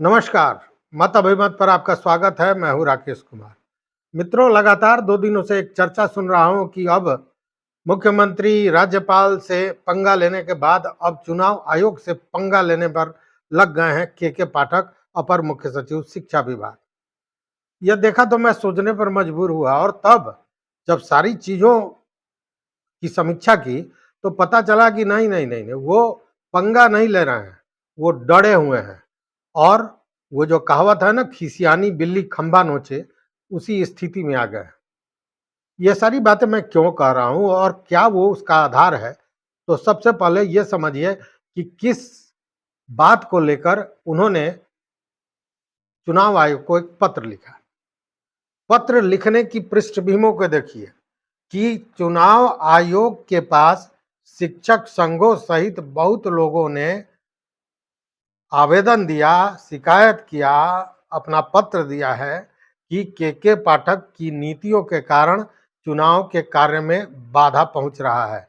नमस्कार। मत अभिमत पर आपका स्वागत है। मैं हूं राकेश कुमार। मित्रों, लगातार 2 दिनों से एक चर्चा सुन रहा हूं कि अब मुख्यमंत्री राज्यपाल से पंगा लेने के बाद अब चुनाव आयोग से पंगा लेने पर लग गए हैं के पाठक, अपर मुख्य सचिव शिक्षा विभाग। यह देखा तो मैं सोचने पर मजबूर हुआ, और तब जब सारी चीजों की समीक्षा की तो पता चला कि नहीं नहीं नहीं नहीं, वो पंगा नहीं ले रहे हैं, वो डरे हुए हैं। और वो जो कहावत है ना, खिसियानी बिल्ली खंबा नोचे, उसी स्थिति में आ गए हैं। ये सारी बातें मैं क्यों कह रहा हूं और क्या वो उसका आधार है, तो सबसे पहले ये समझिए कि किस बात को लेकर उन्होंने चुनाव आयोग को एक पत्र लिखा। पत्र लिखने की पृष्ठभूमि को देखिए कि चुनाव आयोग के पास शिक्षक संघों सहित बहुत लोगों ने आवेदन दिया, शिकायत किया, अपना पत्र दिया है कि के पाठक की नीतियों के कारण चुनाव के कार्य में बाधा पहुंच रहा है।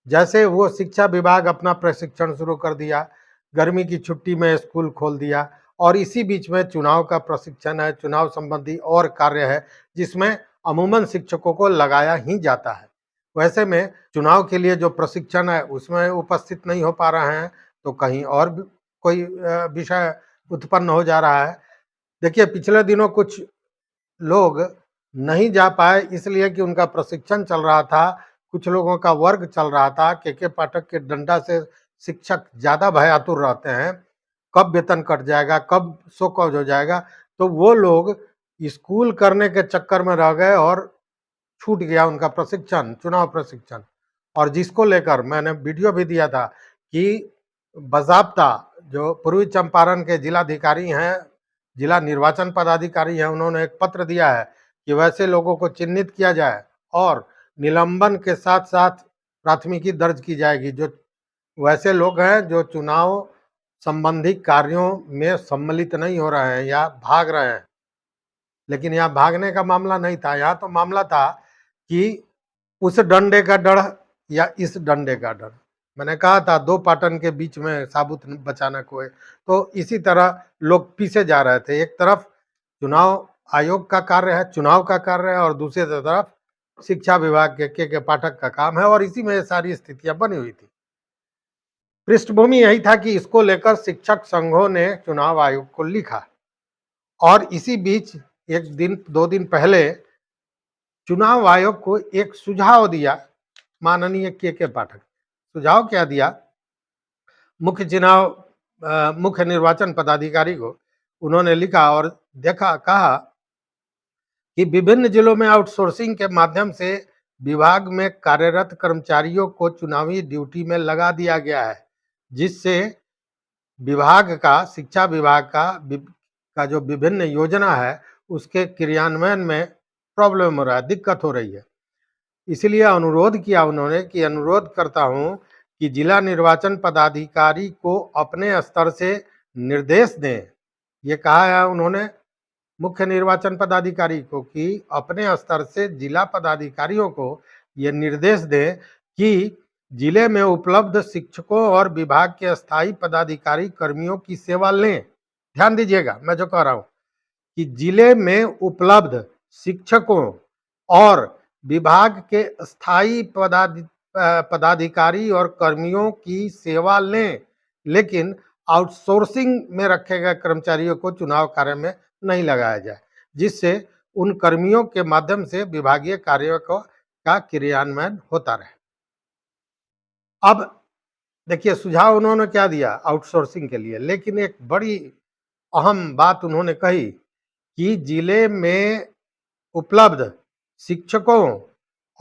जैसे वो शिक्षा विभाग अपना प्रशिक्षण शुरू कर दिया, गर्मी की छुट्टी में स्कूल खोल दिया, और इसी बीच में चुनाव का प्रशिक्षण है, चुनाव संबंधी और कार्य है जिसमें अमूमन शिक्षकों को लगाया ही जाता है। वैसे में चुनाव के लिए जो प्रशिक्षण है उसमें उपस्थित नहीं हो पा रहे हैं, तो कहीं और भी कोई विषय उत्पन्न हो जा रहा है। देखिए, पिछले दिनों कुछ लोग नहीं जा पाए इसलिए कि उनका प्रशिक्षण चल रहा था, कुछ लोगों का वर्ग चल रहा था। के पाठक के डंडा से शिक्षक ज़्यादा भयातुर रहते हैं, कब वेतन कट जाएगा, कब शो कॉज हो जाएगा। तो वो लोग स्कूल करने के चक्कर में रह गए और छूट गया उनका प्रशिक्षण, चुनाव प्रशिक्षण। और जिसको लेकर मैंने वीडियो भी दिया था कि बाज़ाब्ता जो पूर्वी चंपारण के जिलाधिकारी हैं, जिला निर्वाचन पदाधिकारी हैं, उन्होंने एक पत्र दिया है कि वैसे लोगों को चिन्हित किया जाए और निलंबन के साथ साथ प्राथमिकी दर्ज की जाएगी जो वैसे लोग हैं जो चुनाव संबंधी कार्यों में सम्मिलित नहीं हो रहे हैं या भाग रहे हैं। लेकिन यहाँ भागने का मामला नहीं था, यहाँ तो मामला था कि उस डंडे का डर या इस डंडे का डर। मैंने कहा था दो पाटन के बीच में साबुत बचाना कोई। तो इसी तरह लोग पीछे जा रहे थे। एक तरफ चुनाव आयोग का कार्य है, चुनाव का कार्य है, और दूसरी तरफ शिक्षा विभाग के पाठक का काम है, और इसी में ये सारी स्थितियां बनी हुई थी। पृष्ठभूमि यही था कि इसको लेकर शिक्षक संघों ने चुनाव आयोग को लिखा, और इसी बीच एक दिन 2 दिन पहले चुनाव आयोग को एक सुझाव दिया माननीय के पाठक। सुझाव क्या दिया? मुख्य निर्वाचन पदाधिकारी को उन्होंने लिखा और देखा, कहा कि विभिन्न जिलों में आउटसोर्सिंग के माध्यम से विभाग में कार्यरत कर्मचारियों को चुनावी ड्यूटी में लगा दिया गया है, जिससे विभाग का, शिक्षा विभाग का जो विभिन्न योजना है उसके क्रियान्वयन में प्रॉब्लम हो रहा है, दिक्कत हो रही है। इसलिए अनुरोध किया उन्होंने कि अनुरोध करता हूं कि जिला निर्वाचन पदाधिकारी को अपने स्तर से निर्देश दें। ये कहा है उन्होंने मुख्य निर्वाचन पदाधिकारी को कि अपने स्तर से जिला पदाधिकारियों को ये निर्देश दें कि जिले में उपलब्ध शिक्षकों और विभाग के स्थायी पदाधिकारी कर्मियों की सेवा लें। ध्यान दीजिएगा मैं जो कह रहा हूं कि जिले में उपलब्ध शिक्षकों और विभाग के स्थायी पदाधिकारी और कर्मियों की सेवा लें, लेकिन आउटसोर्सिंग में रखे गए कर्मचारियों को चुनाव कार्य में नहीं लगाया जाए, जिससे उन कर्मियों के माध्यम से विभागीय कार्यों का क्रियान्वयन होता रहे। अब देखिए, सुझाव उन्होंने क्या दिया आउटसोर्सिंग के लिए, लेकिन एक बड़ी अहम बात उन्होंने कही कि जिले में उपलब्ध शिक्षकों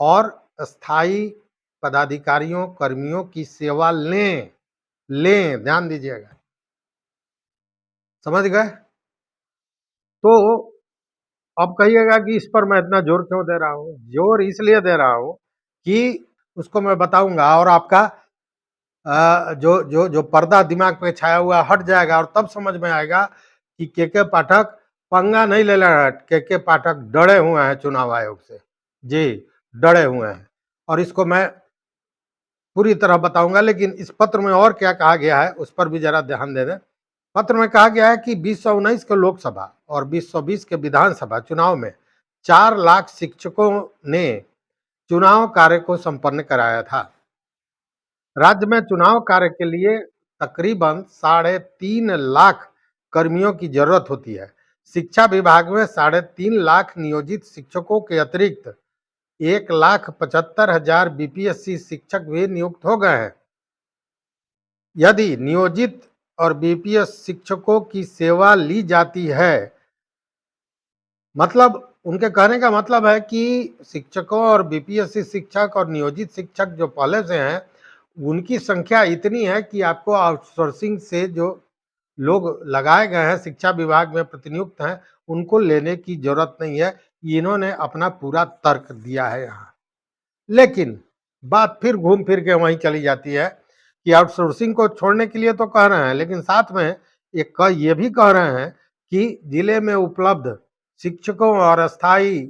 और स्थायी पदाधिकारियों कर्मियों की सेवा लें। ध्यान दीजिएगा, समझ गए? तो अब कहिएगा कि इस पर मैं इतना जोर क्यों दे रहा हूं? जोर इसलिए दे रहा हूं कि उसको मैं बताऊंगा और आपका जो जो जो पर्दा दिमाग पे छाया हुआ हट जाएगा, और तब समझ में आएगा कि के पाठक पंगा नहीं ले रहे हैं। के पाठक डरे हुए हैं चुनाव आयोग से, जी डरे हुए हैं, और इसको मैं पूरी तरह बताऊंगा। लेकिन इस पत्र में और क्या कहा गया है उस पर भी जरा ध्यान दे दें। पत्र में कहा गया है कि 2019 के लोकसभा और 2020 के विधानसभा चुनाव में 4 लाख शिक्षकों ने चुनाव कार्य को संपन्न कराया था। राज्य में चुनाव कार्य के लिए तकरीबन 3.5 लाख कर्मियों की जरूरत होती है। शिक्षा विभाग में 3.5 लाख नियोजित शिक्षकों के अतिरिक्त 1,75,000 बीपीएससी शिक्षक भी नियुक्त हो गए हैं। यदि नियोजित और बीपीएस शिक्षकों की सेवा ली जाती है, मतलब उनके कहने का मतलब है कि शिक्षकों और बीपीएससी शिक्षक और नियोजित शिक्षक जो पहले से हैं, उनकी संख्या इतनी है कि आपको आउटसोर्सिंग से जो लोग लगाए गए हैं शिक्षा विभाग में प्रतिनियुक्त हैं, उनको लेने की जरूरत नहीं है। इन्होंने अपना पूरा तर्क दिया है यहाँ। लेकिन बात फिर घूम फिर के वहीं चली जाती है कि आउटसोर्सिंग को छोड़ने के लिए तो कह रहे हैं, लेकिन साथ में ये भी कह रहे हैं कि जिले में उपलब्ध शिक्षकों और अस्थायी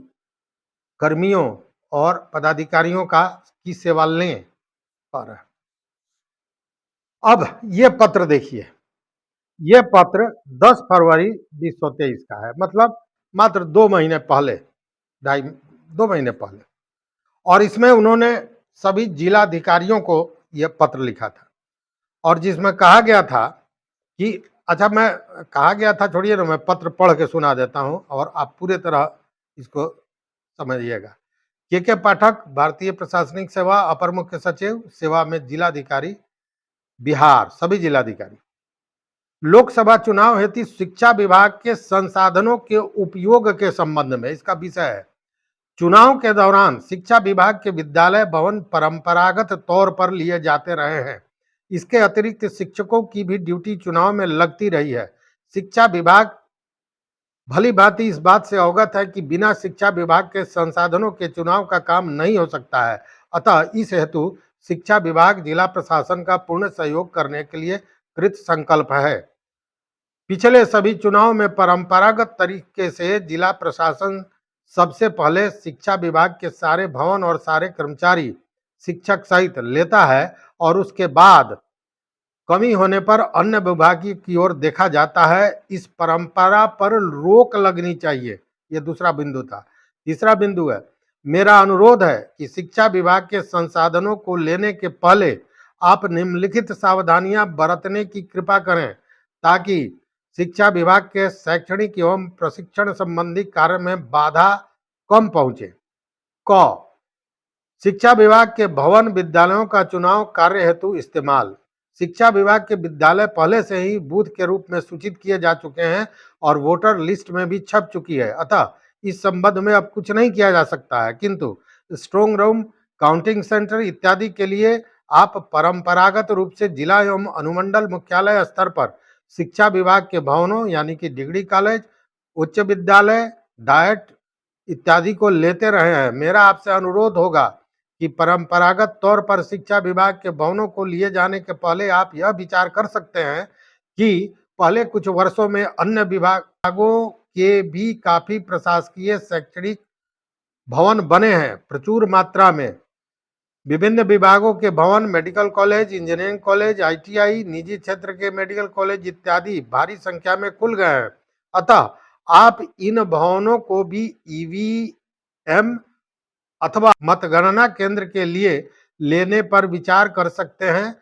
कर्मियों और पदाधिकारियों की सेवा लें। और अब ये पत्र देखिए, ये पत्र 10 फरवरी 2023 का है, मतलब मात्र 2 महीने पहले, 2 महीने पहले। और इसमें उन्होंने सभी जिलाधिकारियों को यह पत्र लिखा था और जिसमें कहा गया था कि अच्छा, मैं कहा गया था छोड़िए ना, मैं पत्र पढ़ के सुना देता हूं और आप पूरे तरह इसको समझिएगा। के पाठक, भारतीय प्रशासनिक सेवा, अपर मुख्य सचिव सेवा में जिलाधिकारी बिहार, सभी जिलाधिकारी। लोकसभा चुनाव हेतु शिक्षा विभाग के संसाधनों के उपयोग के संबंध में इसका विषय है। चुनाव के दौरान शिक्षा विभाग के विद्यालय भवन परंपरागत तौर पर लिए जाते रहे हैं। इसके अतिरिक्त शिक्षकों की भी ड्यूटी चुनाव में लगती रही है। शिक्षा विभाग भली भांति इस बात से अवगत है कि बिना शिक्षा विभाग के संसाधनों के चुनाव का काम नहीं हो सकता है। अतः इस हेतु शिक्षा विभाग जिला प्रशासन का पूर्ण सहयोग करने के लिए कृत संकल्प है। पिछले सभी चुनाव में परंपरागत तरीके से जिला प्रशासन सबसे पहले शिक्षा विभाग के सारे भवन और सारे कर्मचारी शिक्षक सहित लेता है और उसके बाद कमी होने पर अन्य विभाग की ओर देखा जाता है। इस परंपरा पर रोक लगनी चाहिए, यह दूसरा बिंदु था। तीसरा बिंदु है, मेरा अनुरोध है कि शिक्षा विभाग के संसाधनों को लेने के पहले आप निम्नलिखित सावधानियां बरतने की कृपा करें ताकि शिक्षा विभाग के शैक्षणिक एवं प्रशिक्षण संबंधी कार्य में बाधा कम पहुंचे। क शिक्षा विभाग के भवन विद्यालयों का चुनाव कार्य हेतु इस्तेमाल। शिक्षा विभाग के विद्यालय पहले से ही बूथ के रूप में सूचित किए जा चुके हैं और वोटर लिस्ट में भी छप चुकी है। अतः इस संबंध में अब कुछ नहीं किया जा सकता है, किंतु स्ट्रोंग रूम, काउंटिंग सेंटर इत्यादि के लिए आप परंपरागत रूप से जिला एवं अनुमंडल मुख्यालय स्तर पर शिक्षा विभाग के भवनों यानी कि डिग्री कॉलेज, उच्च विद्यालय, डायट इत्यादि को लेते रहे हैं। मेरा आपसे अनुरोध होगा कि परंपरागत तौर पर शिक्षा विभाग के भवनों को लिए जाने के पहले आप यह विचार कर सकते हैं कि पहले कुछ वर्षों में अन्य विभागों के भी काफी प्रशासकीय शैक्षणिक भवन बने हैं प्रचुर मात्रा में। विभिन्न विभागों के भवन, medical college, engineering college, ITI, निजी क्षेत्र के मेडिकल कॉलेज इत्यादि भारी संख्या में खुल गए हैं। अतः आप इन भवनों को भी ईवीएम अथवा मतगणना केंद्र के लिए लेने पर विचार कर सकते हैं।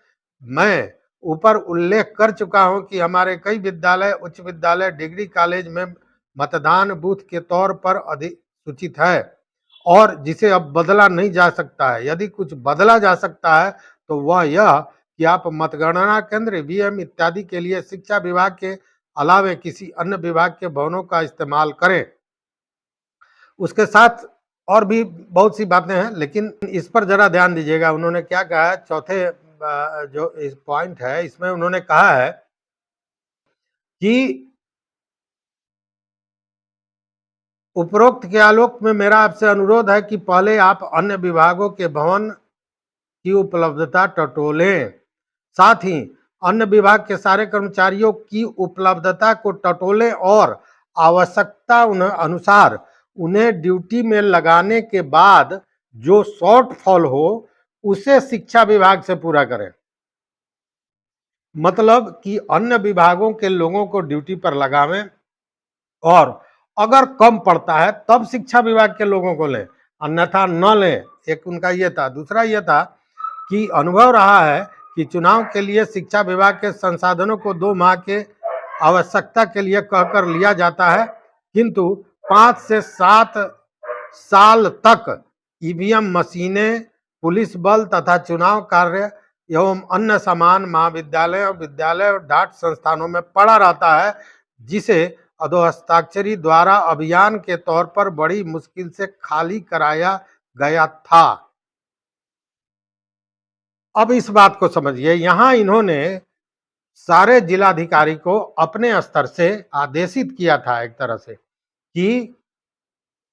मैं ऊपर उल्लेख कर चुका हूं कि हमारे कई विद्यालय, उच्च विद्यालय, डिग्री कॉलेज में मतदान बूथ के तौर पर अधिसूचित है और जिसे अब बदला नहीं जा सकता है। यदि कुछ बदला जा सकता है तो वह यह कि आप मतगणना केंद्र, ईवीएम इत्यादि के लिए शिक्षा विभाग के अलावे किसी अन्य विभाग के भवनों का इस्तेमाल करें। उसके साथ और भी बहुत सी बातें हैं, लेकिन इस पर जरा ध्यान दीजिएगा। उन्होंने क्या कहा है, चौथे जो इस पॉइंट है इसमें उन्होंने कहा है कि उपरोक्त के आलोक में मेरा आपसे अनुरोध है कि पहले आप अन्य विभागों के भवन की उपलब्धता टटोलें। साथ ही अन्य विभाग के सारे कर्मचारियों की उपलब्धता को टटोलें और आवश्यकता अनुसार उन्हें ड्यूटी में लगाने के बाद जो शॉर्टफॉल हो उसे शिक्षा विभाग से पूरा करें। मतलब कि अन्य विभागों के लोगों को ड्यूटी पर लगावें और अगर कम पड़ता है तब शिक्षा विभाग के लोगों को लें, अन्यथा न लें। एक उनका ये था। दूसरा ये था कि अनुभव रहा है कि चुनाव के लिए शिक्षा विभाग के संसाधनों को 2 माह के आवश्यकता के लिए कहकर लिया जाता है, किंतु 5 से 7 साल तक ईवीएम मशीनें, पुलिस बल तथा चुनाव कार्य एवं अन्य सामान महाविद्यालय और विद्यालय और डाक संस्थानों में पड़ा रहता है, जिसे अधोहस्ताक्षरी द्वारा अभियान के तौर पर बड़ी मुश्किल से खाली कराया गया था। अब इस बात को समझिए, यहां इन्होंने सारे जिलाधिकारी को अपने स्तर से आदेशित किया था एक तरह से कि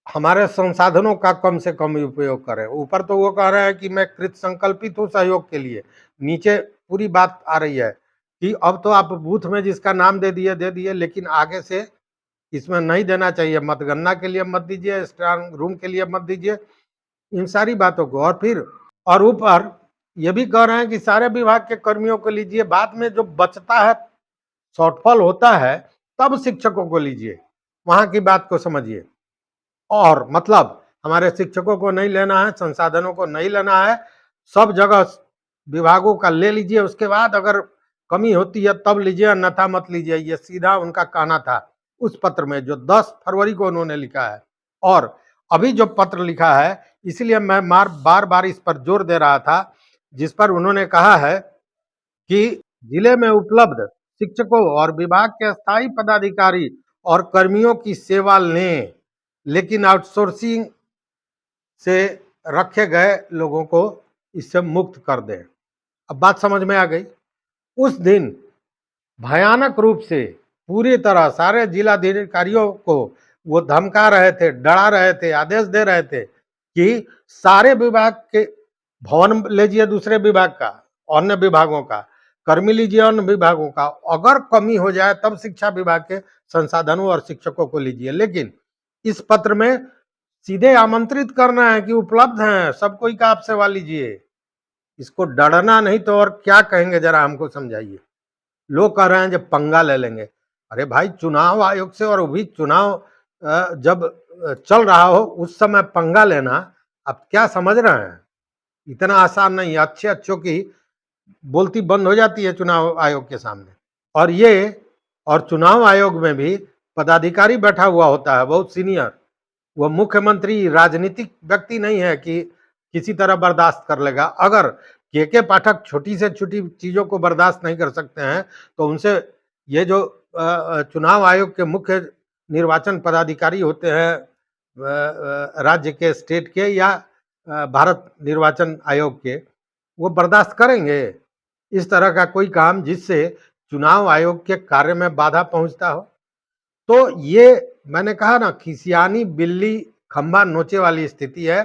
हमारे संसाधनों का कम से कम उपयोग करें। ऊपर तो वो कह रहे हैं कि मैं कृत संकल्पित हूं सहयोग के लिए, नीचे पूरी बात आ रही है कि अब तो आप बूथ में जिसका नाम दे दिए, लेकिन आगे से इसमें नहीं देना चाहिए, मतगणना के लिए मत दीजिए, स्ट्रांग रूम के लिए मत दीजिए, इन सारी बातों को। और फिर और ऊपर ये भी कह रहे हैं कि सारे विभाग के कर्मियों को लीजिए, बाद में जो बचता है, शॉर्टफॉल होता है, तब शिक्षकों को लीजिए। वहां की बात को समझिए। और मतलब हमारे शिक्षकों को नहीं लेना है, संसाधनों को नहीं लेना है, सब जगह विभागों का ले लीजिए, उसके बाद अगर कमी होती है तब लीजिए, अन्यथा मत लीजिए। ये सीधा उनका कहना था उस पत्र में जो 10 फरवरी को उन्होंने लिखा है। और अभी जो पत्र लिखा है, इसलिए मैं बार बार इस पर जोर दे रहा था, जिस पर उन्होंने कहा है कि जिले में उपलब्ध शिक्षकों और विभाग के स्थायी पदाधिकारी और कर्मियों की सेवा लें, लेकिन आउटसोर्सिंग से रखे गए लोगों को इससे मुक्त कर दें। अब बात समझ में आ गई। उस दिन भयानक रूप से पूरी तरह सारे जिलाधिकारियों को वो धमका रहे थे, डरा रहे थे, आदेश दे रहे थे कि सारे विभाग के भवन लीजिए, दूसरे विभाग का, अन्य विभागों का, कर्मी लीजिए अन्य विभागों का, अगर कमी हो जाए तब शिक्षा विभाग के संसाधनों और शिक्षकों को लीजिए। लेकिन इस पत्र में सीधे आमंत्रित करना है कि उपलब्ध हैं, सब कोई का आप सेवा लीजिए। इसको डरना नहीं तो और क्या कहेंगे, जरा हमको समझाइए। लोग कह रहे हैं जब पंगा ले लेंगे। अरे भाई, चुनाव आयोग से, और भी चुनाव जब चल रहा हो उस समय पंगा लेना, आप क्या समझ रहे हैं? इतना आसान नहीं है। अच्छे अच्छों की बोलती बंद हो जाती है चुनाव आयोग के सामने। और चुनाव आयोग में भी पदाधिकारी बैठा हुआ होता है, बहुत सीनियर। वो मुख्यमंत्री राजनीतिक व्यक्ति नहीं है कि किसी तरह बर्दाश्त कर लेगा। अगर के पाठक छोटी से छोटी चीजों को बर्दाश्त नहीं कर सकते हैं, तो उनसे ये जो चुनाव आयोग के मुख्य निर्वाचन पदाधिकारी होते हैं, राज्य के, स्टेट के या भारत निर्वाचन आयोग के, वो बर्दाश्त करेंगे इस तरह का कोई काम जिससे चुनाव आयोग के कार्य में बाधा पहुंचता हो? तो ये मैंने कहा ना, खिसियानी बिल्ली खंभा नोचे वाली स्थिति है।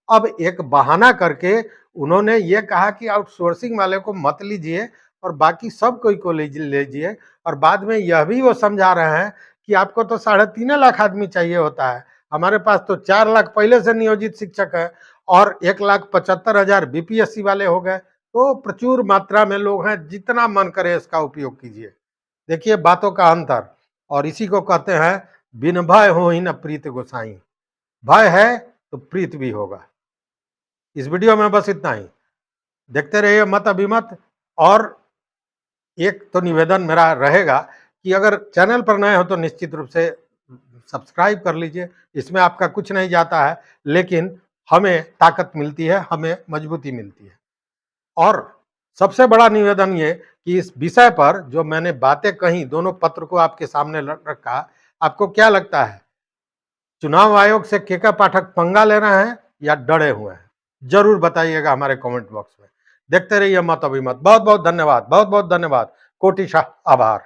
अब एक बहाना करके उन्होंने ये कहा कि आउटसोर्सिंग वाले को मत लीजिए और बाकी सब कोई को लीजिए। और बाद में यह भी वो समझा रहे हैं कि आपको तो 3.5 लाख आदमी चाहिए होता है, हमारे पास तो 4 लाख पहले से नियोजित शिक्षक है और 1,75,000 बीपीएससी वाले हो गए। तो प्रचुर मात्रा में लोग हैं, जितना मन करे इसका उपयोग कीजिए। देखिए बातों का अंतर। और इसी को कहते हैं बिन भय हो ही न प्रीत गोसाई। भय है तो प्रीत भी होगा। इस वीडियो में बस इतना ही। देखते रहिए मत अभिमत। और एक तो निवेदन मेरा रहेगा कि अगर चैनल पर नए हो तो निश्चित रूप से सब्सक्राइब कर लीजिए। इसमें आपका कुछ नहीं जाता है, लेकिन हमें ताकत मिलती है, हमें मजबूती मिलती है। और सबसे बड़ा निवेदन ये कि इस विषय पर जो मैंने बातें कही, दोनों पत्र को आपके सामने रखा, आपको क्या लगता है? चुनाव आयोग से के पाठक पंगा ले रहे हैं या डरे हुए हैं? जरूर बताइएगा हमारे कमेंट बॉक्स में। देखते रहिए मत अभिमत। बहुत बहुत धन्यवाद, बहुत बहुत धन्यवाद, कोटि आभार।